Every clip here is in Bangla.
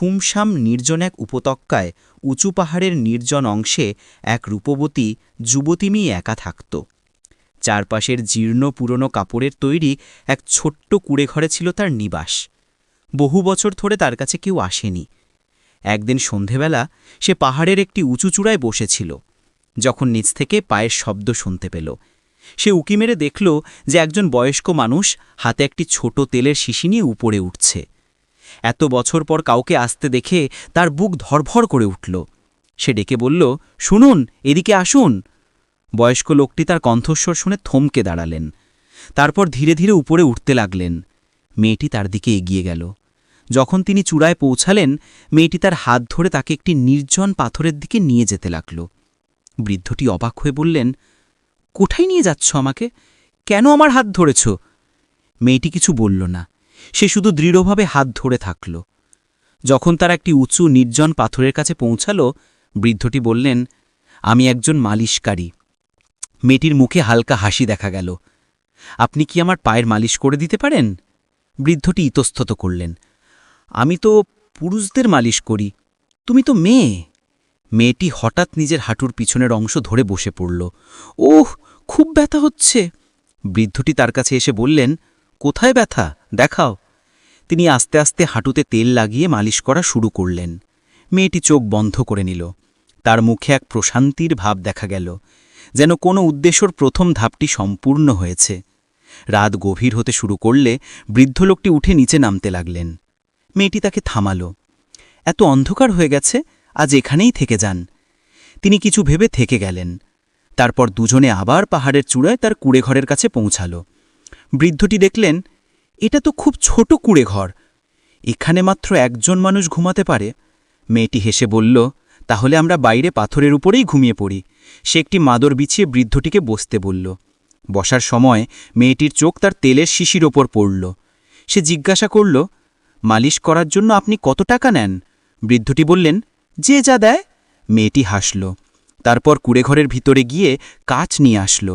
ছুমছাম নির্জন এক উপত্যকায় উঁচু পাহাড়ের নির্জন অংশে এক রূপবতী যুবতী মেয়ে একা থাকত। চারপাশের জীর্ণ পুরনো কাপড়ের তৈরি এক ছোট্ট কুঁড়েঘরে ছিল তার নিবাস। বহু বছর ধরে তার কাছে কেউ আসেনি। একদিন সন্ধেবেলা সে পাহাড়ের একটি উঁচু চূড়ায় বসেছিল। যখন নিচ থেকে পায়ের শব্দ শুনতে পেল, সে উকি মেরে দেখল যে একজন বয়স্ক মানুষ হাতে একটি ছোট তেলের শিশি নিয়ে উপরে উঠছে। এত বছর পর কাউকে আসতে দেখে তার বুক ধরভর করে উঠল। সে ডেকে বলল, শুনুন, এদিকে আসুন। বয়স্ক লোকটি তার কণ্ঠস্বর শুনে থমকে দাঁড়ালেন। তারপর ধীরে ধীরে উপরে উঠতে লাগলেন। মেয়েটি তার দিকে এগিয়ে গেল। যখন তিনি চূড়ায় পৌঁছালেন, মেয়েটি তার হাত ধরে তাকে একটি নির্জন পাথরের দিকে নিয়ে যেতে লাগল। বৃদ্ধটি অবাক হয়ে বললেন, কোথায় নিয়ে যাচ্ছ আমাকে? কেন আমার হাত ধরেছ? মেয়েটি কিছু বলল না। সে শুধু দৃঢ়ভাবে হাত ধরে থাকল। যখন তার একটি উঁচু নির্জন পাথরের কাছে পৌঁছাল, বৃদ্ধটি বললেন, আমি একজন মালিশকারী। মেয়েটির মুখে হালকা হাসি দেখা গেল। আপনি কি আমার পায়ের মালিশ করে দিতে পারেন? বৃদ্ধটি ইতস্তত করলেন, আমি তো পুরুষদের মালিশ করি, তুমি তো মেয়ে। মেয়েটি হঠাৎ নিজের হাঁটুর পিছনের অংশ ধরে বসে পড়ল। ওহ, খুব ব্যথা হচ্ছে। বৃদ্ধটি তার কাছে এসে বললেন, কোথায় ব্যথা, দেখাও। তিনি আস্তে আস্তে হাঁটুতে তেল লাগিয়ে মালিশ করা শুরু করলেন। মেয়েটি চোখ বন্ধ করে নিল। তার মুখে এক প্রশান্তির ভাব দেখা গেল, যেন কোনো উদ্দেশ্যর প্রথম ধাপটি সম্পূর্ণ হয়েছে। রাত গভীর হতে শুরু করলে বৃদ্ধ লোকটি উঠে নিচে নামতে লাগলেন। মেয়েটি তাকে থামাল। এত অন্ধকার হয়ে গেছে, আজ এখানেই থেকে যান। তিনি কিছু ভেবে থেকে গেলেন। তারপর দুজনে আবার পাহাড়ের চূড়ায় তার কুঁড়েঘরের কাছে পৌঁছাল। বৃদ্ধটি দেখলেন, এটা তো খুব ছোট কুঁড়েঘর, এখানে মাত্র একজন মানুষ ঘুমাতে পারে। মেয়েটি হেসে বলল, তাহলে আমরা বাইরে পাথরের উপরেই ঘুমিয়ে পড়ি। সে একটি মাদর বিছিয়ে বৃদ্ধটিকে বসতে বলল। বসার সময় মেয়েটির চোখ তার তেলের শিশির ওপর পড়ল। সে জিজ্ঞাসা করল, মালিশ করার জন্য আপনি কত টাকা নেন? বৃদ্ধটি বললেন, যে যা দেয়। মেয়েটি হাসল। তারপর কুঁড়েঘরের ভিতরে গিয়ে কাঠ নিয়ে আসল,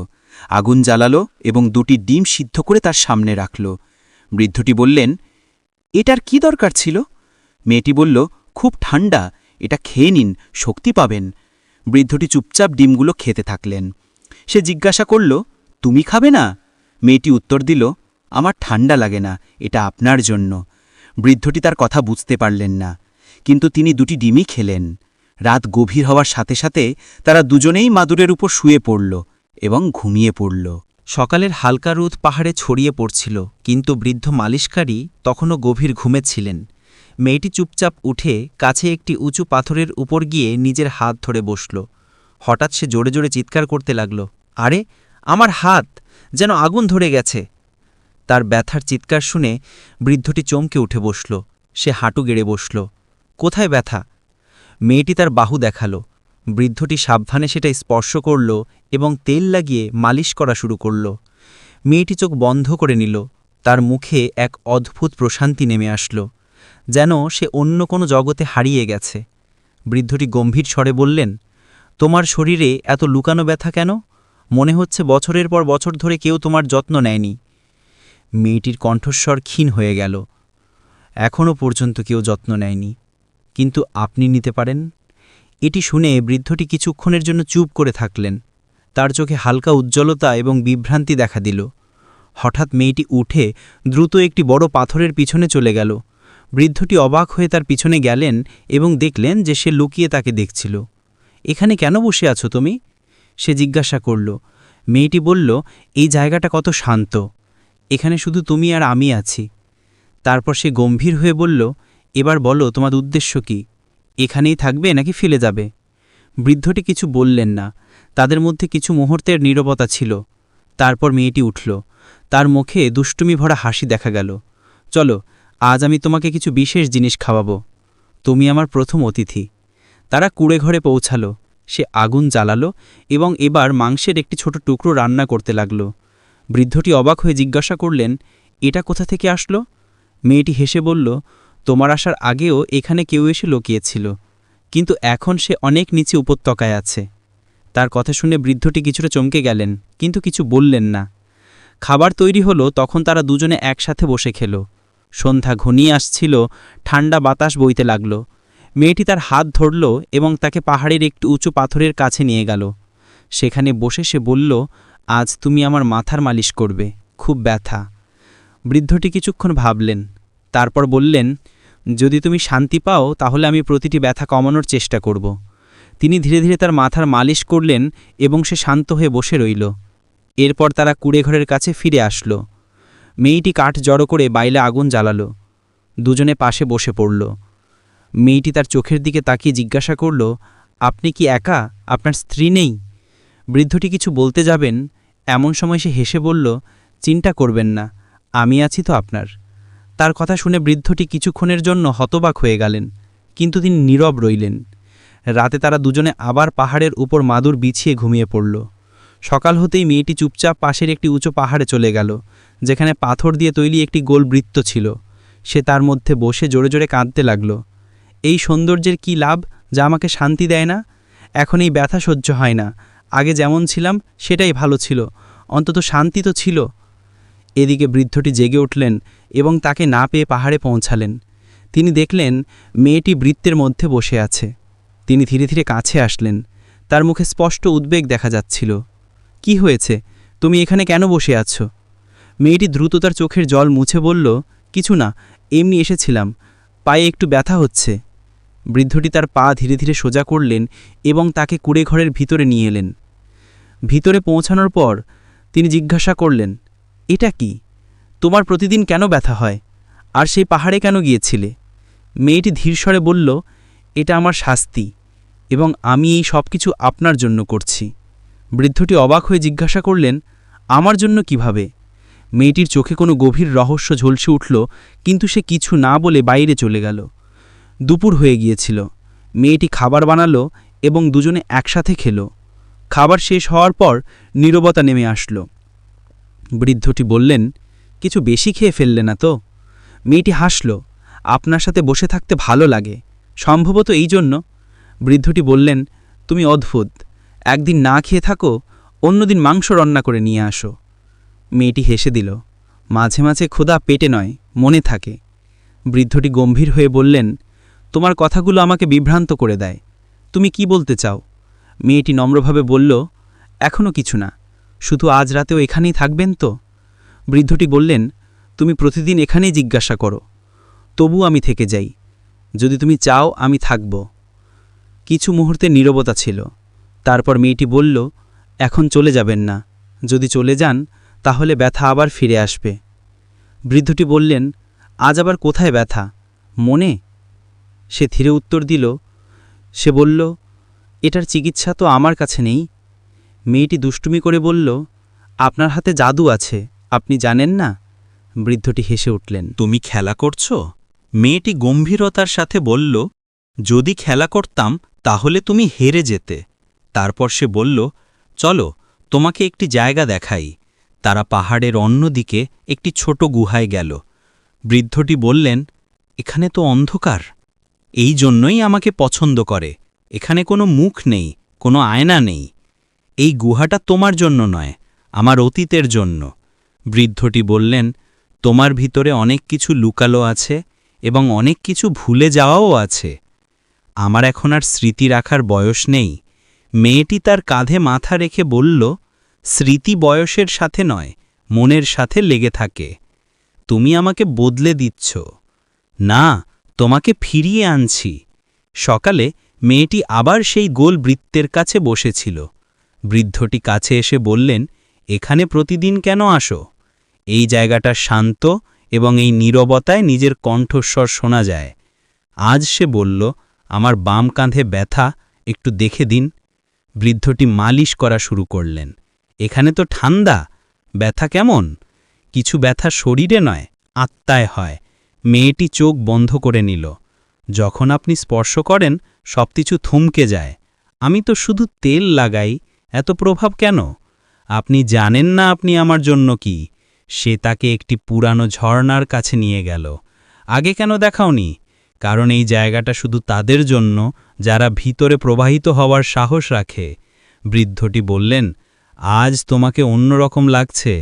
আগুন জ্বালালো এবং দুটি ডিম সিদ্ধ করে তার সামনে রাখল। বৃদ্ধটি বললেন, এটার কি দরকার ছিল? মেয়েটি বলল, খুব ঠান্ডা, এটা খেয়ে নিন, শক্তি পাবেন। বৃদ্ধটি চুপচাপ ডিমগুলো খেতে থাকলেন। সে জিজ্ঞাসা করল, তুমি খাবে না? মেয়েটি উত্তর দিল, আমার ঠান্ডা লাগে না, এটা আপনার জন্য। বৃদ্ধটি তার কথা বুঝতে পারলেন না, কিন্তু তিনি দুটি ডিমই খেলেন। রাত গভীর হওয়ার সাথে সাথে তারা দুজনেই মাদুরের উপর শুয়ে পড়ল এবং ঘুমিয়ে পড়ল। সকালের হালকা রোদ পাহাড়ে ছড়িয়ে পড়ছিল, কিন্তু বৃদ্ধ মালিশকারী তখনও গভীর ঘুমে ছিলেন। মেয়েটি চুপচাপ উঠে কাছে একটি উঁচু পাথরের উপর গিয়ে নিজের হাত ধরে বসল। হঠাৎ সে জোরে জোরে চিৎকার করতে লাগল, আরে আমার হাত, যেন আগুন ধরে গেছে। তার ব্যথার চিৎকার শুনে বৃদ্ধটি চমকে উঠে বসল। সে হাঁটু গেড়ে বসল। কোথায় ব্যথা? মেয়েটি তার বাহু দেখাল। বৃদ্ধটি সাবধানে সেটা স্পর্শ করল এবং তেল লাগিয়ে মালিশ করা শুরু করল। মেয়েটি চোখ বন্ধ করে নিল। তার মুখে এক অদ্ভুত প্রশান্তি নেমে আসল, যেন সে অন্য কোনো জগতে হারিয়ে গেছে। বৃদ্ধটি গম্ভীর স্বরে বললেন, তোমার শরীরে এত লুকানো ব্যথা কেন? মনে হচ্ছে বছরের পর বছর ধরে কেউ তোমার যত্ন নেয়নি। মেয়েটির কণ্ঠস্বর ক্ষীণ হয়ে গেল, এখনও পর্যন্ত কেউ যত্ন নেয়নি, কিন্তু আপনি নিতে পারেন। এটি শুনে বৃদ্ধটি কিছুক্ষণের জন্য চুপ করে থাকলেন। তার চোখে হালকা উজ্জ্বলতা এবং বিভ্রান্তি দেখা দিল। হঠাৎ মেয়েটি উঠে দ্রুত একটি বড় পাথরের পিছনে চলে গেল। বৃদ্ধটি অবাক হয়ে তার পিছনে গেলেন এবং দেখলেন যে সে লুকিয়ে তাকে দেখছিল। এখানে কেন বসে আছো তুমি? সে জিজ্ঞাসা করল। মেয়েটি বলল, এই জায়গাটা কত শান্ত, এখানে শুধু তুমি আর আমি আছি। তারপর সে গম্ভীর হয়ে বলল, এবার বলো তোমার উদ্দেশ্য কি? এখানেই থাকবে নাকি ফেলে যাবে? বৃদ্ধটি কিছু বললেন না। তাদের মধ্যে কিছু মুহূর্তের নীরবতা ছিল। তারপর মেয়েটি উঠল। তার মুখে দুষ্টুমি ভরা হাসি দেখা গেল। চলো, আজ আমি তোমাকে কিছু বিশেষ জিনিস খাওয়াবো, তুমি আমার প্রথম অতিথি। তারা কুঁড়েঘরে পৌঁছাল। সে আগুন জ্বালালো এবং এবার মাংসের একটি ছোট টুকরো রান্না করতে লাগল। বৃদ্ধটি অবাক হয়ে জিজ্ঞাসা করলেন, এটা কোথা থেকে আসলো? মেয়েটি হেসে বলল, তোমার আসার আগেও এখানে কেউ এসে লুকিয়েছিল, কিন্তু এখন সে অনেক নিচে উপত্যকায় আছে। তার কথা শুনে বৃদ্ধটি কিছুটা চমকে গেলেন, কিন্তু কিছু বললেন না। খাবার তৈরি হলো, তখন তারা দুজনে একসাথে বসে খেল। সন্ধ্যা ঘনিয়ে আসছিল, ঠান্ডা বাতাস বইতে লাগল। মেয়েটি তার হাত ধরল এবং তাকে পাহাড়ের একটু উঁচু পাথরের কাছে নিয়ে গেল। সেখানে বসে সে বলল, আজ তুমি আমার মাথার মালিশ করবে, খুব ব্যথা। বৃদ্ধটি কিছুক্ষণ ভাবলেন, তারপর বললেন, যদি তুমি শান্তি পাও তাহলে আমি প্রতিটি ব্যথা কমানোর চেষ্টা করব। তিনি ধীরে ধীরে তার মাথার মালিশ করলেন এবং সে শান্ত হয়ে বসে রইল। এরপর তারা কুঁড়েঘরের কাছে ফিরে আসল। মেয়েটি কাঠ জড়ো করে বাইরে আগুন জ্বালালো। দুজনে পাশে বসে পড়ল। মেয়েটি তার চোখের দিকে তাকিয়ে জিজ্ঞাসা করল, আপনি কি একা? আপনার স্ত্রী নেই? বৃদ্ধটি কিছু বলতে যাবেন, এমন সময় সে হেসে বলল, চিন্তা করবেন না, আমি আছি তো আপনার। তার কথা শুনে বৃদ্ধটি কিছুক্ষণের জন্য হতবাক হয়ে গেলেন, কিন্তু তিনি নীরব রইলেন। রাতে তারা দুজনে আবার পাহাড়ের উপর মাদুর বিছিয়ে ঘুমিয়ে পড়ল। সকাল হতেই মেয়েটি চুপচাপ পাশের একটি উঁচু পাহাড়ে চলে গেল, যেখানে পাথর দিয়ে তৈরি একটি গোল বৃত্ত ছিল। সে তার মধ্যে বসে জোরে জোরে কাঁদতে লাগল। এই সৌন্দর্যের কি লাভ, যা আমাকে শান্তি দেয় না? এখন এই ব্যথা সহ্য হয় না। আগে যেমন ছিলাম সেটাই ভালো ছিল, অন্তত শান্তি তো ছিল। এদিকে বৃদ্ধটি জেগে উঠলেন এবং তাকে না পেয়ে পাহাড়ে পৌঁছালেন। তিনি দেখলেন মেয়েটি বৃত্তের মধ্যে বসে আছে। তিনি ধীরে ধীরে কাছে আসলেন। তার মুখে স্পষ্ট উদ্বেগ দেখা যাচ্ছিল। কি হয়েছে? তুমি এখানে কেন বসে আছো? মেয়েটি দ্রুত তার চোখের জল মুছে বলল, কিছু না, এমনি এসেছিলাম, পায়ে একটু ব্যথা হচ্ছে। বৃদ্ধটি তার পা ধীরে ধীরে সোজা করলেন এবং তাকে কুঁড়েঘরের ভিতরে নিয়ে এলেন। ভিতরে পৌঁছানোর পর তিনি জিজ্ঞাসা করলেন, এটা কি? তোমার প্রতিদিন কেন ব্যথা হয়? আর সেই পাহাড়ে কেন গিয়েছিলে? মেয়েটি ধীরস্বরে বলল, এটা আমার শাস্তি, এবং আমি এই সব কিছু আপনার জন্য করছি। বৃদ্ধটি অবাক হয়ে জিজ্ঞাসা করলেন, আমার জন্য কিভাবে? মেয়েটির চোখে কোনো গভীর রহস্য ঝলসে উঠল, কিন্তু সে কিছু না বলে বাইরে চলে গেল। দুপুর হয়ে গিয়েছিল। মেয়েটি খাবার বানালো এবং দুজনে একসাথে খেল। খাবার শেষ হওয়ার পর নীরবতা নেমে আসলো। বৃদ্ধটি বললেন, কিছু বেশি খেয়ে ফেললে না তো? মেয়েটি হাসল, আপনার সাথে বসে থাকতে ভালো লাগে, সম্ভবত এই জন্য। বৃদ্ধটি বললেন, তুমি অদ্ভুত, একদিন না খেয়ে থাকো, অন্যদিন মাংস রান্না করে নিয়ে আসো। মেয়েটি হেসে দিল, মাঝে মাঝে ক্ষুধা পেটে নয়, মনে থাকে। বৃদ্ধটি গম্ভীর হয়ে বললেন, তোমার কথাগুলো আমাকে বিভ্রান্ত করে দেয়। তুমি কি বলতে চাও? মেয়েটি নম্রভাবে বলল, এখনও কিছু না, শুধু আজ রাতেও এখানেই থাকবেন তো? বৃদ্ধটি বললেন, তুমি প্রতিদিন এখানেই জিজ্ঞাসা করো, তবু আমি থেকে যাই। যদি তুমি চাও আমি থাকব। কিছু মুহূর্তে নীরবতা ছিল। তারপর মেয়েটি বলল, এখন চলে যাবেন না, যদি চলে যান তাহলে ব্যথা আবার ফিরে আসবে। বৃদ্ধটি বললেন, আজ আবার কোথায় ব্যথা? মনে? সে ধীরে উত্তর দিল, সে বলল, এটার চিকিৎসা তো আমার কাছে নেই। মেয়েটি দুষ্টুমি করে বলল, আপনার হাতে জাদু আছে, আপনি জানেন না? বৃদ্ধটি হেসে উঠলেন, তুমি খেলা করছ? মেয়েটি গম্ভীরতার সাথে বলল, যদি খেলা করতাম তাহলে তুমি হেরে যেতে। তারপর সে বলল, চলো তোমাকে একটি জায়গা দেখাই। তারা পাহাড়ের অন্যদিকে একটি ছোট গুহায় গেল। বৃদ্ধটি বললেন, এখানে তো অন্ধকার। এই জন্যই আমাকে পছন্দ করে। এখানে কোনো মুখ নেই, কোনো আয়না নেই। এই গুহাটা তোমার জন্য নয়, আমার অতীতের জন্য। বৃদ্ধটি বললেন, তোমার ভিতরে অনেক কিছু লুকালো আছে এবং অনেক কিছু ভুলে যাওয়াও আছে। আমার এখন আর স্মৃতি রাখার বয়স নেই। মেয়েটি তার কাঁধে মাথা রেখে বলল, স্মৃতি বয়সের সাথে নয়, মনের সাথে লেগে থাকে। তুমি আমাকে বদলে দিচ্ছ। না, তোমাকে ফিরিয়ে আনছি। সকালে মেয়েটি আবার সেই গোল বৃত্তের কাছে বসেছিল। বৃদ্ধটি কাছে এসে বললেন, এখানে প্রতিদিন কেন আসো? এই জায়গাটা শান্ত এবং এই নীরবতায় নিজের কণ্ঠস্বর শোনা যায়। আজ সে বলল, আমার বাম কাঁধে ব্যথা, একটু দেখে দিন। বৃদ্ধটি মালিশ করা শুরু করলেন। এখানে তো ঠান্ডা, ব্যথা কেমন? কিছু ব্যথা শরীরে নয়, আত্মায় হয়। মেয়েটি চোখ বন্ধ করে নিল। যখন আপনি স্পর্শ করেন সবকিছু থমকে যায়। আমি তো শুধু তেল লাগাই, এত প্রভাব কেন? আপনি জানেন না আপনি আমার জন্য কি? সে তাকে একটি পুরানো ঝর্ণার কাছে নিয়ে গেল। আগে কেন দেখাওনি? কারণ এই জায়গাটা শুধু তাদের জন্য যারা ভিতরে প্রবাহিত হওয়ার সাহস রাখে। বৃদ্ধটি বললেন, আজ তোমাকে অন্যরকম লাগছে।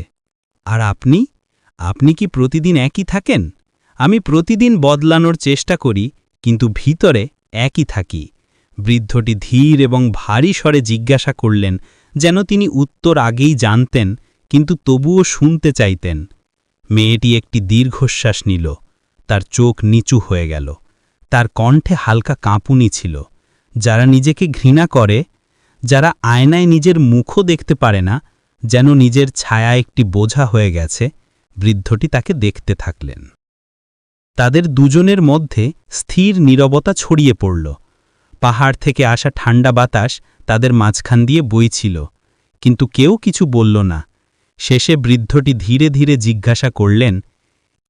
আর আপনি? আপনি কি প্রতিদিন একই থাকেন? আমি প্রতিদিন বদলানোর চেষ্টা করি, কিন্তু ভিতরে একই থাকি। বৃদ্ধটি ধীর এবং ভারী স্বরে জিজ্ঞাসা করলেন, যেন তিনি উত্তর আগেই জানতেন, কিন্তু তবুও শুনতে চাইতেন। মেয়েটি একটি দীর্ঘশ্বাস নিল, তার চোখ নিচু হয়ে গেল, তার কণ্ঠে হালকা কাঁপুনি ছিল। যারা নিজেকে ঘৃণা করে, যারা আয়নায় নিজের মুখও দেখতে পারে না, যেন নিজের ছায়া একটি বোঝা হয়ে গেছে, বৃদ্ধটি তাকে দেখতে থাকলেন। তাদের দুজনের মধ্যে স্থির নীরবতা ছড়িয়ে পড়ল। পাহাড় থেকে আসা ঠান্ডা বাতাস তাদের মাঝখান দিয়ে বইছিল, কিন্তু কেউ কিছু বলল না। শেষে বৃদ্ধটি ধীরে ধীরে জিজ্ঞাসা করলেন,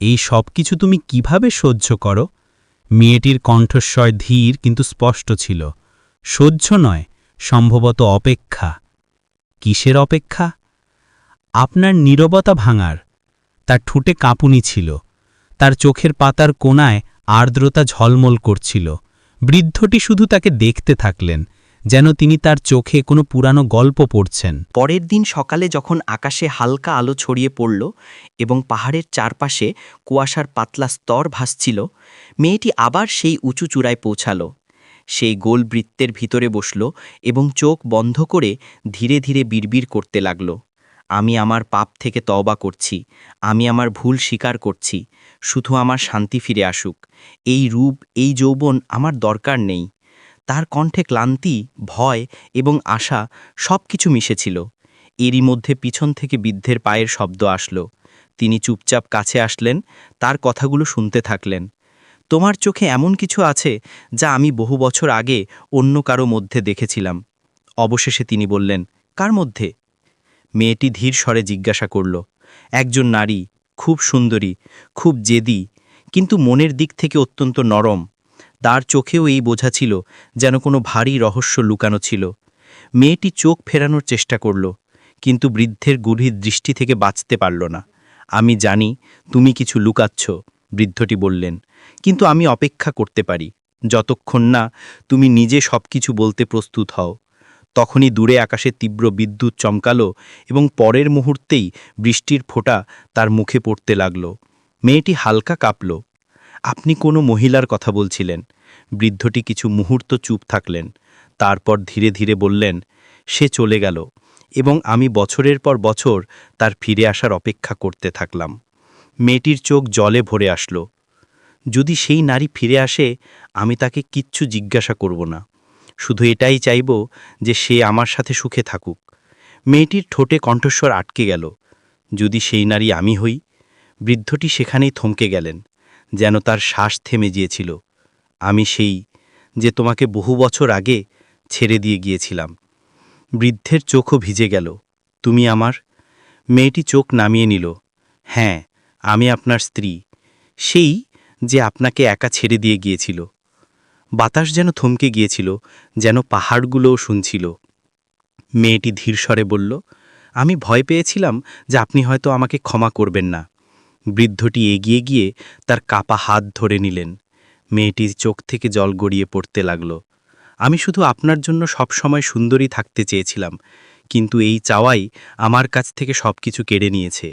এই সব কিছু তুমি কিভাবে সহ্য করো? মেয়েটির কণ্ঠস্বর ধীর কিন্তু স্পষ্ট ছিল। সহ্য নয়, সম্ভবত অপেক্ষা। কিসের অপেক্ষা? আপনার নীরবতা ভাঙার। তার ঠোঁটে কাঁপুনি ছিল, তার চোখের পাতার কোণায় আর্দ্রতা ঝলমল করছিল। বৃদ্ধটি শুধু তাকে দেখতে থাকলেন, যেন তিনি তার চোখে কোনো পুরানো গল্প পড়ছেন। পরের দিন সকালে যখন আকাশে হালকা আলো ছড়িয়ে পড়ল এবং পাহাড়ের চারপাশে কুয়াশার পাতলা স্তর ভাসছিল, মেয়েটি আবার সেই উঁচু চূড়ায় পৌঁছাল। সেই গোল বৃত্তের ভিতরে বসল এবং চোখ বন্ধ করে ধীরে ধীরে বিড়বিড় করতে লাগল, আমি আমার পাপ থেকে তওবা করছি, আমি আমার ভুল স্বীকার করছি, শুধু আমার শান্তি ফিরে আসুক। এই রূপ, এই যৌবন আমার দরকার নেই। তার কণ্ঠে ক্লান্তি, ভয় এবং আশা সব কিছু মিশেছিল। এরই মধ্যে পিছন থেকে বৃদ্ধের পায়ের শব্দ আসলো। তিনি চুপচাপ কাছে আসলেন, তার কথাগুলো শুনতে থাকলেন। তোমার চোখে এমন কিছু আছে যা আমি বহু বছর আগে অন্য কারো মধ্যে দেখেছিলাম। অবশেষে তিনি বললেন, কার মধ্যে? মেয়েটি ধীর স্বরে জিজ্ঞাসা করল। একজন নারী, খুব সুন্দরী, খুব জেদি, কিন্তু মনের দিক থেকে অত্যন্ত নরম। তার চোখেও এই বোঝা ছিল, যেন কোনো ভারী রহস্য লুকানো ছিল। মেয়েটি চোখ ফেরানোর চেষ্টা করল, কিন্তু বৃদ্ধের গভীর দৃষ্টি থেকে বাঁচতে পারল না। আমি জানি তুমি কিছু লুকাচ্ছ, বৃদ্ধটি বললেন, কিন্তু আমি অপেক্ষা করতে পারি, যতক্ষণ না তুমি নিজে সব কিছু বলতে প্রস্তুত হও। তখনই দূরে আকাশে তীব্র বিদ্যুৎ চমকালো এবং পরের মুহূর্তেই বৃষ্টির ফোঁটা তার মুখে পড়তে লাগল। মেয়েটি হালকা কাঁপল। আপনি কোনো মহিলার কথা বলছিলেন? বৃদ্ধটি কিছু মুহূর্ত চুপ থাকলেন, তারপর ধীরে ধীরে বললেন, সে চলে গেল এবং আমি বছরের পর বছর তার ফিরে আসার অপেক্ষা করতে থাকলাম। মেয়েটির চোখ জলে ভরে আসলো। যদি সেই নারী ফিরে আসে, আমি তাকে কিচ্ছু জিজ্ঞাসা করব না, শুধু এটাই চাইব যে সে আমার সাথে সুখে থাকুক। মেয়েটির ঠোঁটে কণ্ঠস্বর আটকে গেল। যদি সেই নারী আমি হই? বৃদ্ধটি সেখানেই থমকে গেলেন, যেন তার শ্বাস থেমে গিয়েছিল। আমি সেই যে তোমাকে বহু বছর আগে ছেড়ে দিয়ে গিয়েছিলাম। বৃদ্ধের চোখও ভিজে গেল। তুমি আমার? মেয়েটি চোখ নামিয়ে নিল। হ্যাঁ, আমি আপনার স্ত্রী, সেই যে আপনাকে একা ছেড়ে দিয়ে গিয়েছিল। বাতাস যেন থমকে গিয়েছিল, যেন পাহাড়গুলোও শুনছিল। মেয়েটি ধীর স্বরে বলল, আমি ভয় পেয়েছিলাম যে আপনি হয়তো আমাকে ক্ষমা করবেন না। বৃদ্ধটি এগিয়ে গিয়ে তার কাপা হাত ধরে নিলেন। মেয়েটির চোখ থেকে জল গড়িয়ে পড়তে লাগল। আমি শুধু আপনার জন্য সবসময় সুন্দরী থাকতে চেয়েছিলাম, কিন্তু এই চাওয়াই আমার কাছ থেকে সব কিছু কেড়ে নিয়েছে।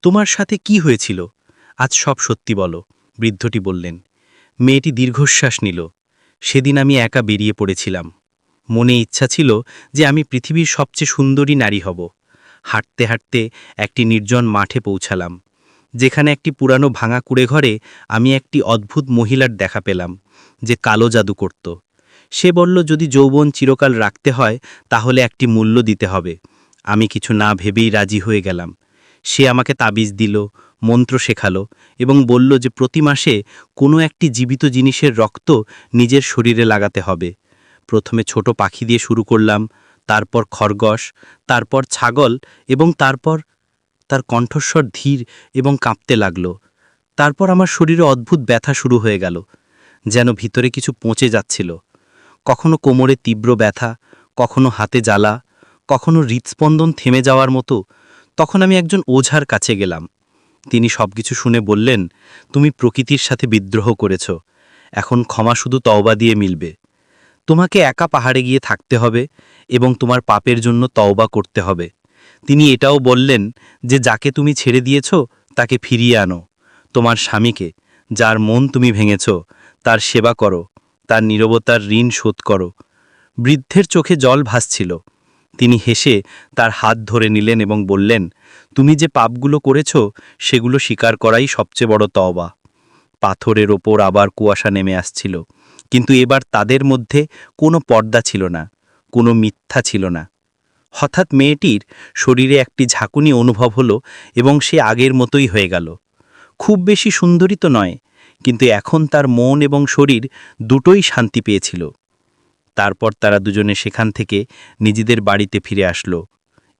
তোমার সাথে কি হয়েছিল? আজ সব সত্যি বলো, বৃদ্ধটি বললেন। মেয়েটি দীর্ঘশ্বাস নিল। সেদিন আমি একা বেরিয়ে পড়েছিলাম। মনে ইচ্ছা ছিল যে আমি পৃথিবীর সবচেয়ে সুন্দরী নারী হব। হাঁটতে হাঁটতে একটি নির্জন মাঠে পৌঁছালাম, যেখানে একটি পুরানো ভাঙা কুঁড়েঘরে আমি একটি অদ্ভুত মহিলার দেখা পেলাম, যে কালো জাদু করত। সে বলল, যদি যৌবন চিরকাল রাখতে হয় তাহলে একটি মূল্য দিতে হবে। আমি কিছু না ভেবেই রাজি হয়ে গেলাম। সে আমাকে তাবিজ দিল, মন্ত্র শেখালো এবং বলল যে প্রতি মাসে কোনো একটি জীবিত জিনিসের রক্ত নিজের শরীরে লাগাতে হবে। প্রথমে ছোট পাখি দিয়ে শুরু করলাম, তারপর খরগোশ, তারপর ছাগল এবং তারপর। তার কণ্ঠস্বর ধীর এবং কাঁপতে লাগল। তারপর আমার শরীরে অদ্ভুত ব্যথা শুরু হয়ে গেল, যেন ভিতরে কিছু পচে যাচ্ছিল। কখনো কোমরে তীব্র ব্যথা, কখনো হাতে জ্বালা, কখনো হৃৎস্পন্দন থেমে যাওয়ার মতো। তখন আমি একজন ওঝার কাছে গেলাম। তিনি সবকিছু শুনে বললেন, তুমি প্রকৃতির সাথে বিদ্রোহ করেছ, এখন ক্ষমা শুধু তওবা দিয়ে মিলবে। তোমাকে একা পাহাড়ে গিয়ে থাকতে হবে এবং তোমার পাপের জন্য তওবা করতে হবে। তিনি এটাও বললেন যে যাকে তুমি ছেড়ে দিয়েছ তাকে ফিরিয়ে আনো, তোমার স্বামীকে, যার মন তুমি ভেঙেছ তার সেবা করো, তার নীরবতার ঋণ শোধ করো। বৃদ্ধের চোখে জল ভাসছিল। তিনি হেসে তার হাত ধরে নিলেন এবং বললেন, তুমি যে পাপগুলো করেছ সেগুলো স্বীকার করাই সবচেয়ে বড় তওবা। পাথরের ওপর আবার কুয়াশা নেমে আসছিল, কিন্তু এবার তাদের মধ্যে কোনো পর্দা ছিল না, কোনো মিথ্যা ছিল না। হঠাৎ মেয়েটির শরীরে একটি ঝাঁকুনি অনুভব হলো এবং সে আগের মতোই হয়ে গেল। খুব বেশি সুন্দরী তো নয়, কিন্তু এখন তার মন এবং শরীর দুটোই শান্তি পেয়েছিল। তারপর তারা দুজনে সেখান থেকে নিজেদের বাড়িতে ফিরে আসলো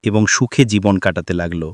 এবং সুখে জীবন কাটাতে লাগলো।